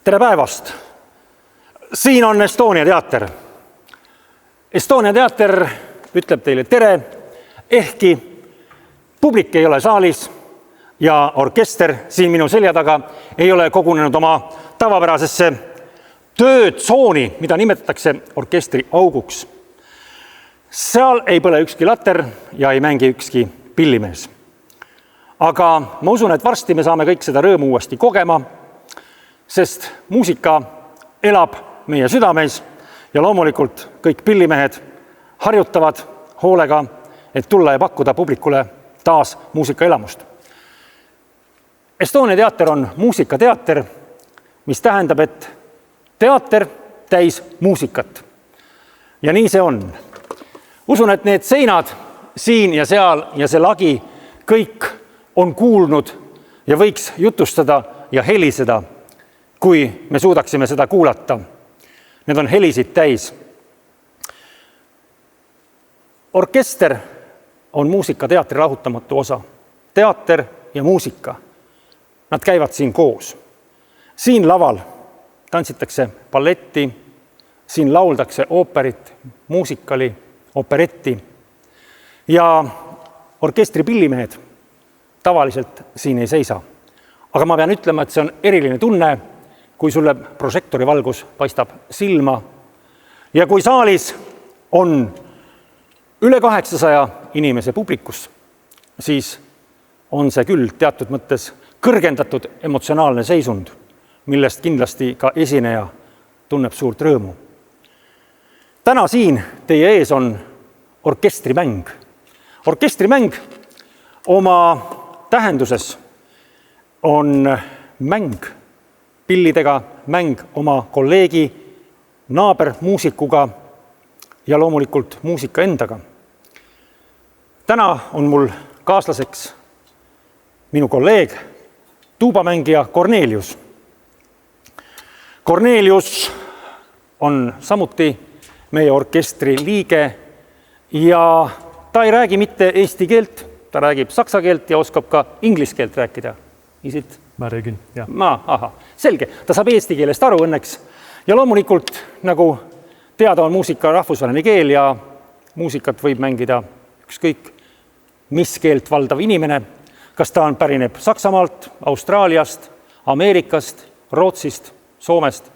Tere päevast! Siin on Estonia teater. Estonia teater ütleb teile tere, ehkki publik ei ole saalis ja orkester siin minu selja taga ei ole kogunenud oma tavapärasesse töötsooni, mida nimetatakse orkestri auguks. Seal ei põle ükski later ja ei mängi ükski pillimees. Aga ma usun, et varsti me saame kõik seda rõõmu uuesti kogema, sest muusika elab meie südames ja loomulikult kõik pillimehed harjutavad hoolega, et tulla ja pakkuda publikule taas muusikaelamust. Estonia teater on muusikateater, mis tähendab, et teater täis muusikat. Ja nii see on. Usun, et need seinad siin ja seal ja see lagi kõik on kuulnud ja võiks jutustada ja heliseda, kui me suudaksime seda kuulata. Need on helisid täis. Orkester on muusikateatri lahutamatu osa. Teater ja muusika. Nad käivad siin koos. Siin laval tantsitakse balletti, siin lauldakse ooperit, muusikali, operetti ja orkestri pillimehed tavaliselt siin ei seisa. Aga ma pean ütlema, et see on eriline tunne, kui sulle prožektori valgus paistab silma ja kui saalis on üle 800 inimese publikus, siis on see küll teatud mõttes kõrgendatud emotsionaalne seisund, millest kindlasti ka esineja tunneb suurt rõõmu. Täna siin teie ees on orkestrimäng. Orkestrimäng oma tähenduses on mäng pillidega, mäng oma kolleegi, naabermuusikuga ja loomulikult muusika endaga. Täna on mul kaaslaseks minu kolleeg, tuubamängija Kornelius. Kornelius on samuti meie orkestri liige ja ta ei räägi mitte eesti keelt, ta räägib saksa keelt ja oskab ka inglise keelt rääkida. Isit? Ma räägin, jah. Selge, ta saab eesti keelest aru õnneks ja loomulikult, nagu teada on muusika rahvusvaheline keel ja muusikat võib mängida ükskõik mis keelt valdav inimene, kas ta on pärineb Saksamaalt, Austraaliast, Ameerikast, Rootsist, Soomest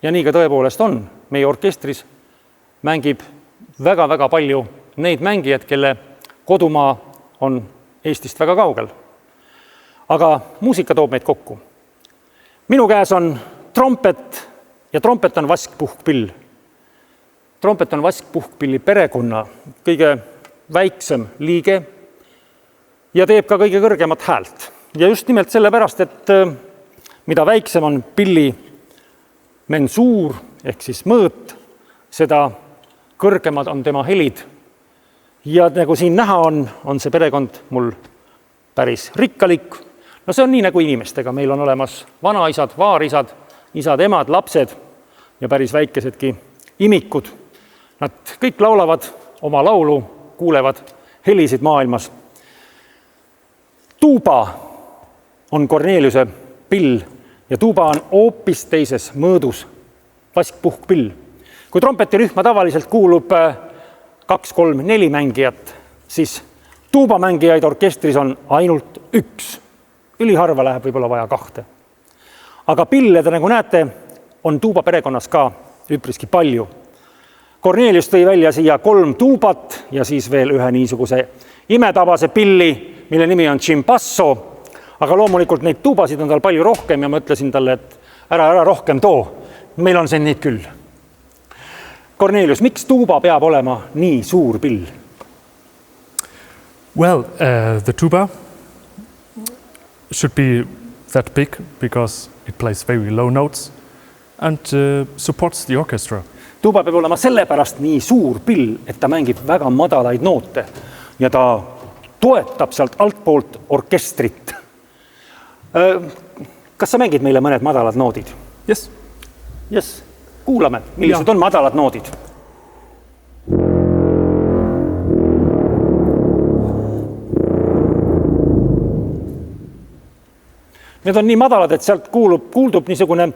ja nii ka tõepoolest on. Meie orkestris mängib väga-väga palju neid mängijad, kelle kodumaa on Eestist väga kaugel. Aga muusika toob meid kokku. Minu käes on trompet ja trompet on vaskpuhkpill. Trompet on vaskpuhkpilli perekonna kõige väiksem liige ja teeb ka kõige kõrgemat häält. Ja just nimelt sellepärast, et mida väiksem on pilli mensuur ehk siis mõõt, seda kõrgemad on tema helid. Ja nagu siin näha on see perekond mul päris rikkalik. No see on nii nagu inimestega. Meil on olemas vanaisad, vaarisad, isad, emad, lapsed ja päris väikesedki imikud. Nad kõik laulavad oma laulu, kuulevad helisid maailmas. Tuuba on Korneliuse pill ja tuuba on hoopis teises mõõdus vaskpuhkpill. Kui trompetirühma tavaliselt kuulub 2, 3, 4 mängijat, siis tuubamängijaid orkestris on ainult 1. Üliharva läheb võib-olla vaja 2. Aga pille, nagu näete, on tuuba perekonnas ka üpriski palju. Kornelius tõi välja siia 3 tuubat ja siis veel ühe niisuguse imetabase pilli, mille nimi on Chimpasso. Aga loomulikult neid tuubasid on tal palju rohkem ja ma ütlesin talle, et ära rohkem too. Meil on see neid küll. Kornelius, miks tuuba peab olema nii suur pill? Well, the tuba should be that big because it plays very low notes and supports the orchestra. Tuuba peab olema sellepärast nii suur pill, et ta mängib väga madalaid noote ja ta toetab sealt altpoolt orkestrit. Kas sa mängid meile mõned madalad noodid? Yes. Yes. Kuulame, millised on madalad noodid. Need on nii madalad, et sealt kuuldub niisugune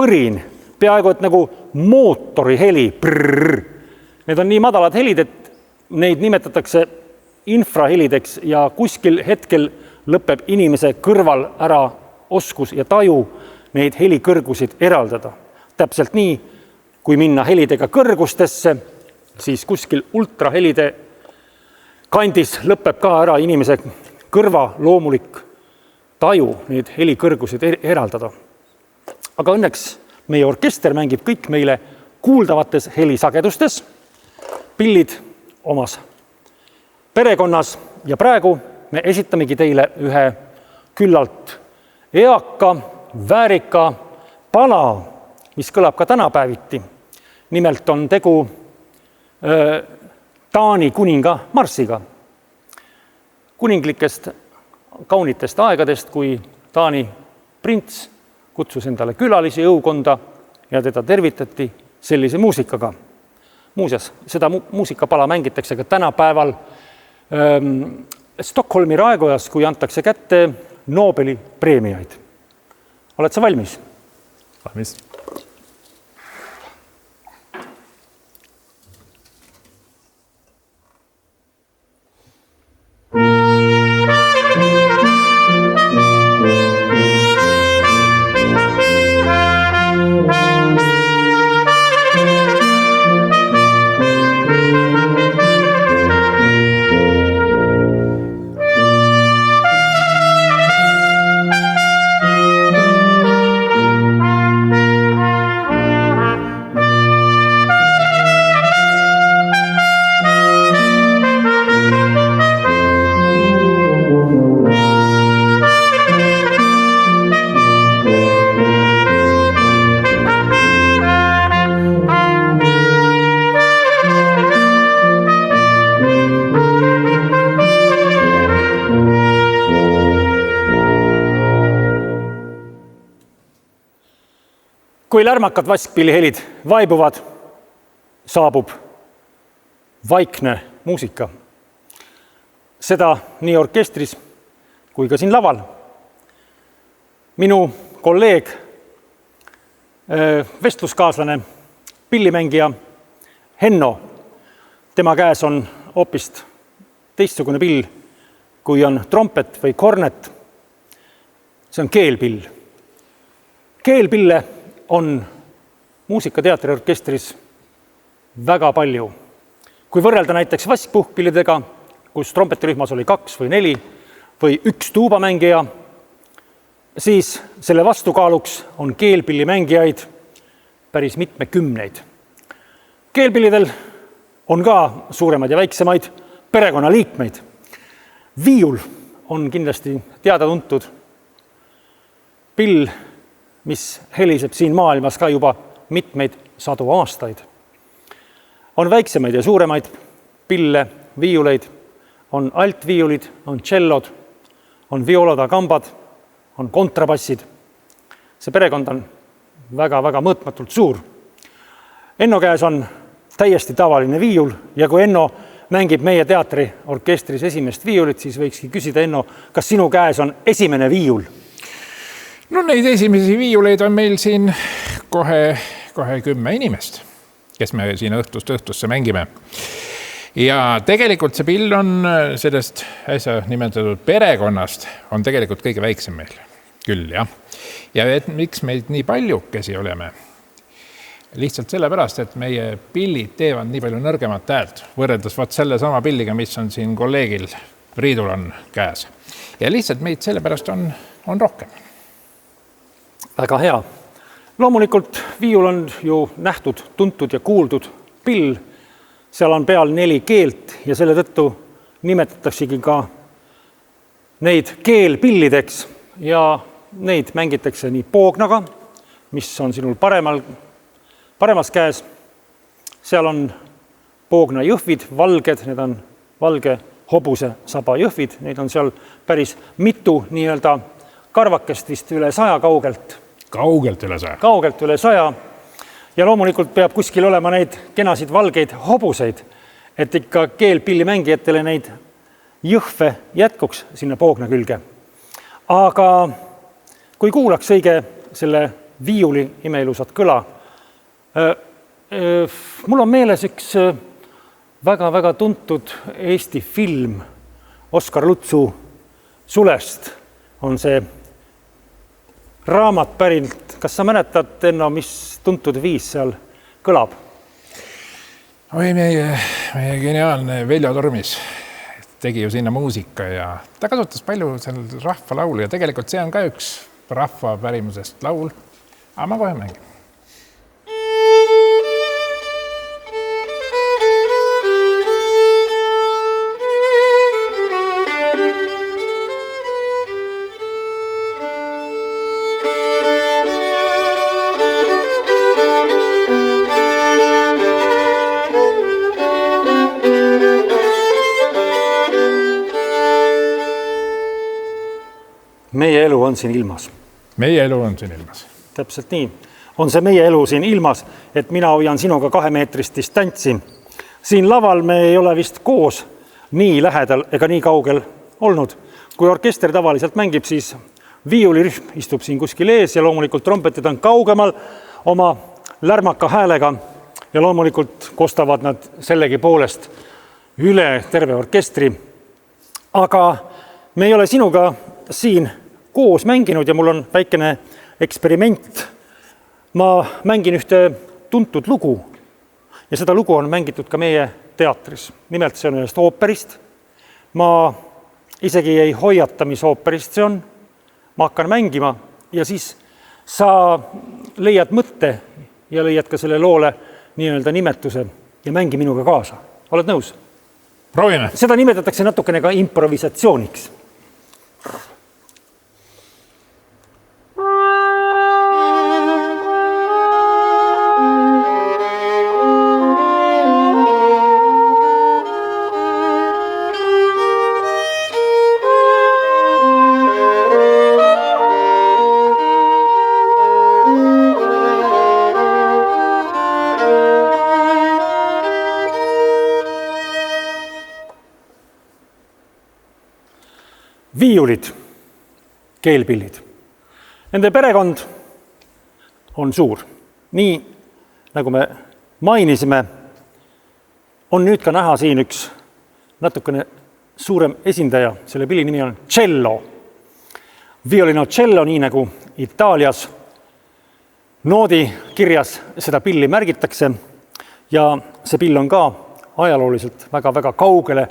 põrin, peaaegu et nagu mootori heli. Need on nii madalad helid, et neid nimetatakse infrahelideks ja kuskil hetkel lõpeb inimese kõrval ära oskus ja taju neid helikõrgusid eraldada. Täpselt nii, kui minna helidega kõrgustesse, siis kuskil ultrahelide kandis lõpeb ka ära inimese kõrva loomulik taju neid helikõrgusid eraldada. Aga õnneks meie orkester mängib kõik meile kuuldavates helisagedustes, pillid omas perekonnas ja praegu me esitamegi teile ühe küllalt eaka, väärika pala, mis kõlab ka tänapäeviti. Nimelt on tegu Taani kuninga marssiga. Kuninglikest kaunitest aegadest, kui Taani prints kutsus endale külalisi jõukonda ja teda tervitati sellise muusikaga. Muuseas, seda muusikapala mängitakse ka tänapäeval Stockholmi raekojas, kui antakse kätte Nobeli preemiaid. Oled sa valmis? Valmis. Kui lärmakad vaskpillihelid vaibuvad, saabub vaikne muusika. Seda nii orkestris kui ka siin laval. Minu kolleeg, vestluskaaslane, pillimängija Henno, tema käes on hoopis teistsugune pill, kui on trompet või kornet. See on keelpill. Keelpille on muusikateatri orkestris väga palju. Kui võrrelda näiteks vaskpuhkpillidega, kus trompetirühmas oli 2 või 4 või 1 tuubamängija, siis selle vastukaaluks on keelpillimängijaid päris mitmekümneid. Keelpillidel on ka suuremaid ja väiksemaid perekonnaliikmeid. Viiul on kindlasti teada-tuntud pill, mis heliseb siin maailmas ka juba mitmeid sadu aastaid. On väiksemaid ja suuremaid pille, viiuleid, on altviiulid, on tšellod, on violodagambad, on kontrabassid. See perekond on väga-väga mõõtmatult suur. Enno käes on täiesti tavaline viiul ja kui Enno mängib meie teatri orkestris esimest viiulit, siis võikski küsida, Enno, kas sinu käes on esimene viiul? No neid esimesi viiuleid on meil siin kohe 10 inimest, kes me siin õhtust õhtusse mängime. Ja tegelikult see pill on sellest äsja nimetatud perekonnast on tegelikult kõige väiksem meil. Küll, jah. Ja miks meid nii paljukesi oleme? Lihtsalt sellepärast, et meie pillid teevad nii palju nõrgemat häält, võrreldes selle sama pilliga, mis on siin kolleegil Priidul on käes. Ja lihtsalt meid sellepärast on rohkem. Väga hea. Loomulikult viiul on ju nähtud, tuntud ja kuuldud pill. Seal on peal 4 keelt ja selle tõttu nimetataksegi ka neid keelpillideks ja neid mängitakse nii poognaga, mis on sinul paremas käes. Seal on poogna jõhvid, valged, need on valge hobuse saba jõhvid, neid on seal päris mitu nii-öelda karvakest vist üle 100 kaugelt. Kaugelt üle 100. Kaugelt üle 100. Ja loomulikult peab kuskil olema neid kenasid valgeid hobuseid, et ikka keelpillimängijatele neid jõhve jätkuks sinna poogna külge. Aga kui kuulaks õige selle viiuli imeilusat kõla. Mul on meeles üks väga-väga tuntud Eesti film Oskar Lutsu Sulest on see raamat pärilt. Kas sa mäletad, Enno, mis tuntud viis seal kõlab? Oi, meie geniaalne Veljo Tormis tegi ju sinna muusika ja ta kasutas palju seal rahvalaulu ja tegelikult see on ka üks rahva pärimusest laul. Aga ma kohe mängin. Meie elu on siin ilmas. Meie elu on siin ilmas. Täpselt nii. On see meie elu siin ilmas, et mina hoian sinuga 2 meetrist distantsi. Siin laval me ei ole vist koos nii lähedal ega nii kaugel olnud. Kui orkester tavaliselt mängib, siis viiulirühm istub siin kuskil ees ja loomulikult trompetid on kaugemal oma lärmaka häälega ja loomulikult kostavad nad sellegi poolest üle terve orkestri. Aga me ei ole sinuga siin koos mänginud ja mul on väikene eksperiment. Ma mängin ühte tuntud lugu ja seda lugu on mängitud ka meie teatris. Nimelt see on ühest ooperist. Ma isegi ei hoiata, mis ooperist see on. Ma hakkan mängima ja siis sa leiad mõtte ja leiad ka selle loole nii-öelda nimetuse ja mängi minuga kaasa. Oled nõus? Proovime. Seda nimetatakse natukene ka improvisatsiooniks. Viiulid, keelpillid. Nende perekond on suur. Nii, nagu me mainisime, on nüüd ka näha siin üks natukene suurem esindaja. Selle pilli nimi on cello. Violinocello, nii nagu Itaalias noodi kirjas seda pilli märgitakse ja see pill on ka ajalooliselt väga-väga kaugele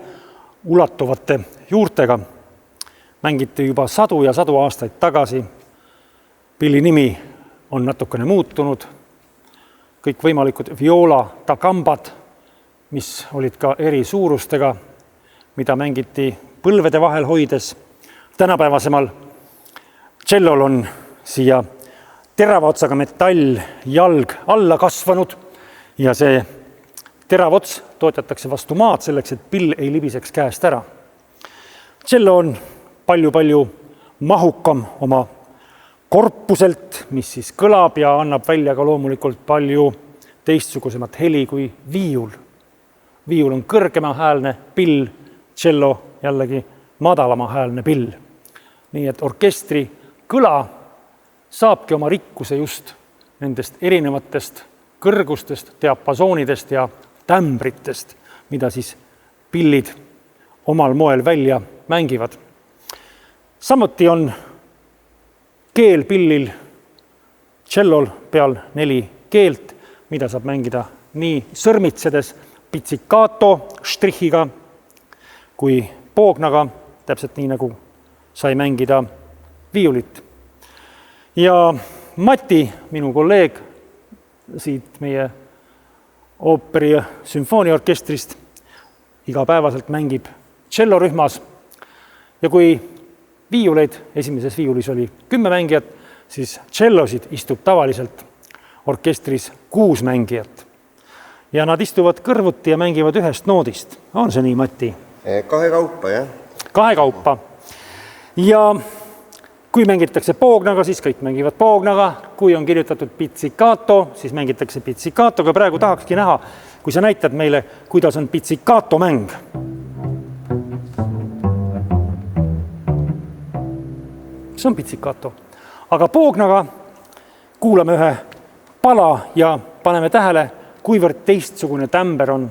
ulatuvate juurtega. Mängiti juba sadu ja sadu aastaid tagasi. Pilli nimi on natukene muutunud. Kõik võimalikud viola takambad, mis olid ka eri suurustega, mida mängiti põlvede vahel hoides. Tänapäevasemal cellol on siia terava otsaga metall jalg alla kasvanud ja see terav ots toetatakse vastu maad selleks, et pill ei libiseks käest ära. Cello on palju mahukam oma korpuselt, mis siis kõlab ja annab välja ka loomulikult palju teistsugusemat heli kui viiul. Viiul on kõrgema häälne pill, cello jällegi madalama häälne pill. Nii et orkestri kõla saabki oma rikkuse just nendest erinevatest kõrgustest, diapasoonidest ja tämbritest, mida siis pillid omal moel välja mängivad. Samuti on keelpillil cellol peal 4 keelt, mida saab mängida nii sõrmitsedes pizzicato štrihiga kui poognaga, täpselt nii nagu sai mängida viiulit. Ja Mati, minu kolleeg siit meie ooperi ja sümfooniaorkestrist, igapäevaselt mängib cellorühmas ja kui viiuleid, esimeses viiulis oli 10 mängijat, siis cellosid istub tavaliselt orkestris 6 mängijat. Ja nad istuvad kõrvuti ja mängivad ühest noodist. On see nii, Mati? 2 kaupa, jah. 2 kaupa. Ja kui mängitakse poognaga, siis kõik mängivad poognaga. Kui on kirjutatud pizzicato, siis mängitakse pizzicatoga. Praegu tahakski näha, kui sa näitad meile, kuidas on pizzicato mäng. See on pizzicato. Aga poognaga, kuulame ühe pala ja paneme tähele, kuivõrd teistsugune tämber on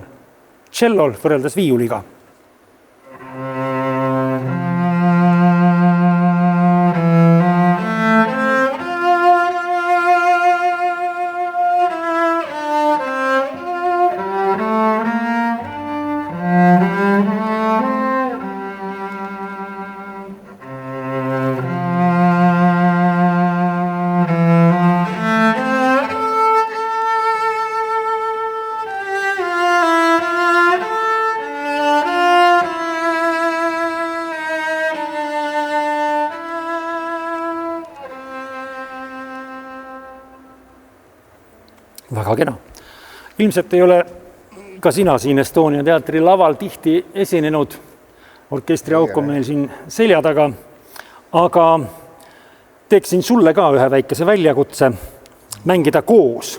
tšellol võrreldes viiuliga. Väga kena. Ilmselt ei ole ka sina siin Estonia teatri laval tihti esinenud. Orkestri auk on meil siin selja taga. Aga teeksin sulle ka ühe väikese väljakutse mängida koos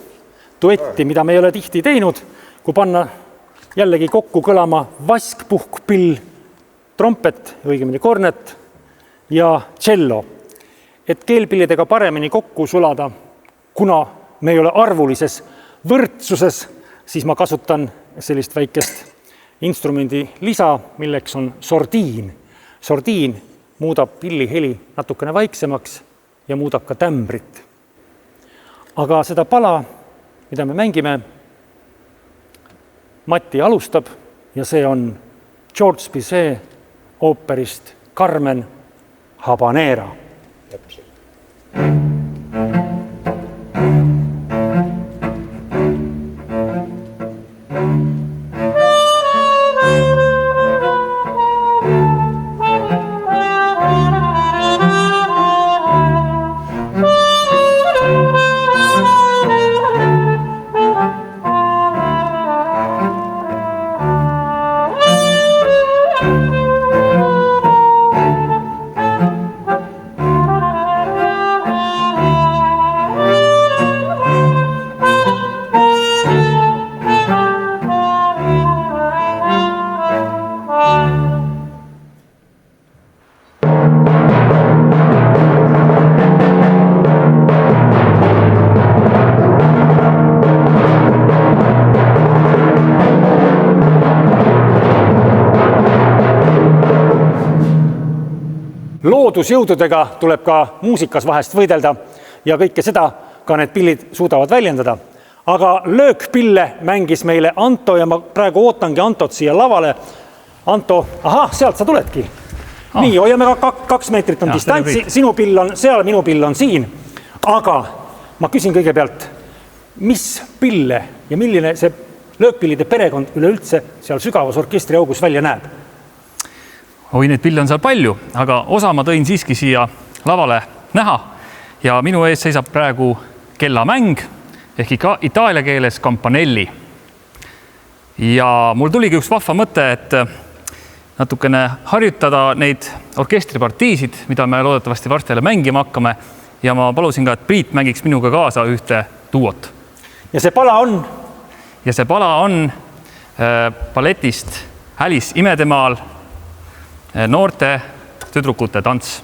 duetti, mida me ei ole tihti teinud, kui panna jällegi kokku kõlama vask, puhk, pill, trompet, õigemini kornet ja tšello. Et keelpillidega paremini kokku sulada, kuna me ei ole arvulises võrdsuses, siis ma kasutan sellist väikest instrumendi lisa, milleks on sordiin. Sordiin muudab pilli heli natukene vaiksemaks ja muudab ka tämbrit. Aga seda pala, mida me mängime, Mati alustab ja see on Georges Bizet ooperist Carmen Habanera. Loodusjõududega tuleb ka muusikas vahest võidelda ja kõike seda ka need pillid suudavad väljendada. Aga löökpille mängis meile Anto ja ma praegu ootangi Antot siia lavale. Anto, sealt sa tuledki. Nii, hoiame 2 meetrit on distantsi, sinu pill on seal, minu pill on siin. Aga ma küsin kõigepealt, mis pille ja milline see löökpillide perekond üleüldse seal sügavas orkestriaugus välja näeb? Oi, neid pille on seal palju, aga osa ma tõin siiski siia lavale näha ja minu ees seisab praegu kellamäng ehk itaalia keeles campanelli. Ja mul tuligi üks vahva mõte, et natukene harjutada neid orkestripartiisid, mida me loodetavasti varsti jälle mängima hakkame ja ma palusin ka, et Priit mängiks minuga kaasa ühte duot. Ja see pala on? Ja see pala on balletist Alice Imedemaal noorte tüdrukute tants.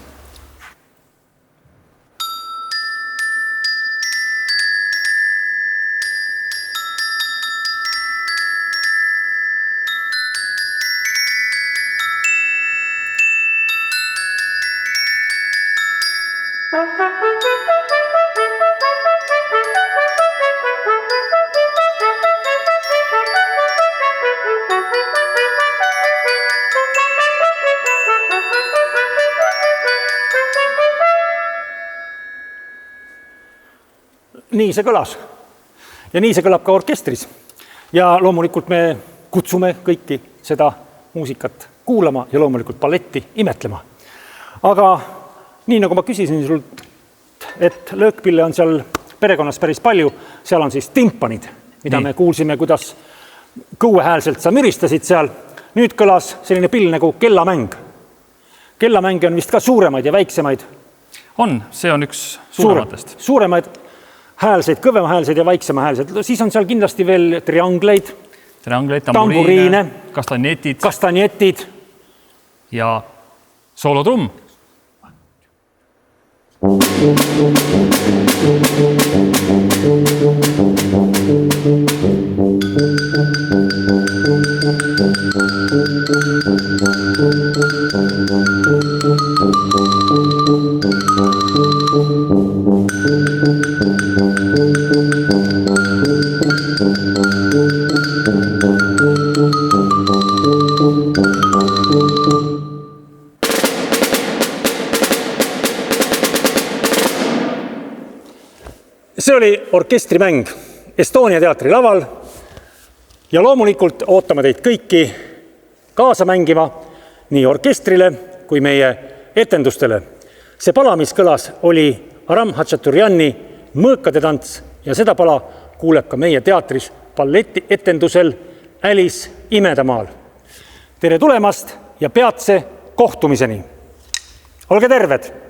Nii see kõlas. Ja nii see kõlab ka orkestris. Ja loomulikult me kutsume kõiki seda muusikat kuulama ja loomulikult balletti imetlema. Aga nii nagu ma küsisin sult, et löökpille on seal perekonnas päris palju, seal on siis timpanid, mida me kuulsime, kuidas kõuehäälselt sa müristasid seal. Nüüd kõlas selline pill nagu kellamäng. Kellamänge on vist ka suuremaid ja väiksemaid. On, see on üks suurematest. Suuremaid häälseid, kõvema häälseid ja vaiksema häälseid. Siis on seal kindlasti veel triangleid, tamburiine, kastanjetid ja soolotrumm. See oli orkestrimäng Estonia teatri laval ja loomulikult ootame teid kõiki kaasa mängima nii orkestrile kui meie etendustele. See pala, mis kõlas, oli Aram Hatšaturiani Mõõkade tants ja seda pala kuuleb ka meie teatris balleti etendusel Alice Imedamaal. Tere tulemast ja peatse kohtumiseni! Olge terved!